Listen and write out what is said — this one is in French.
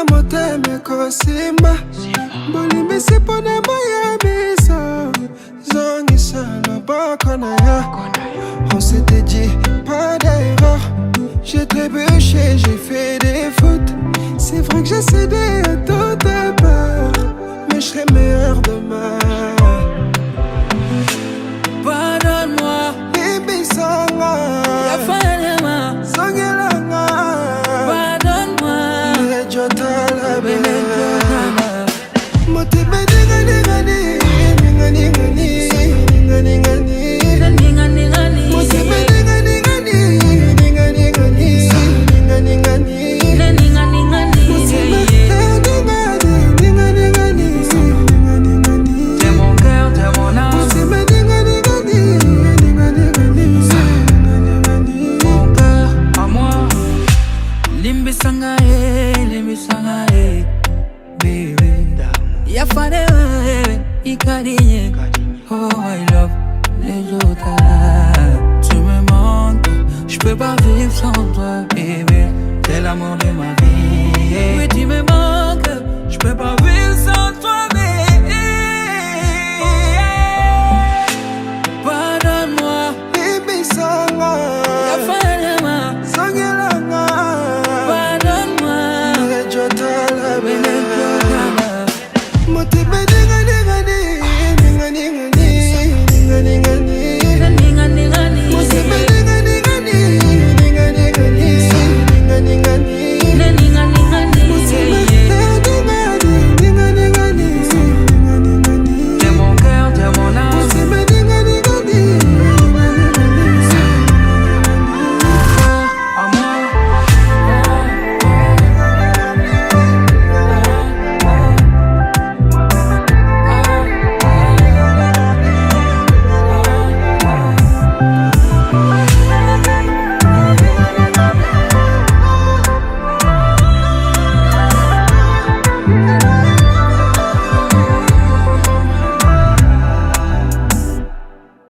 moteme kosimba Bolimbi sipona moya biso Zongisa loboko na ya On s'était dit pas d'erreur J'ai trébuché, j'ai fait des fautes C'est vrai que j'ai cédé à toute peur Mais je serai meilleur demain Pardonne-moi Bibi Sanga Yafanema Sangelanga Pardonne-moi Lejotalaba Motibe ningani Oh I love les autres. Tu me manques, je peux pas vivre sans toi, baby. T'es l'amour de ma vie.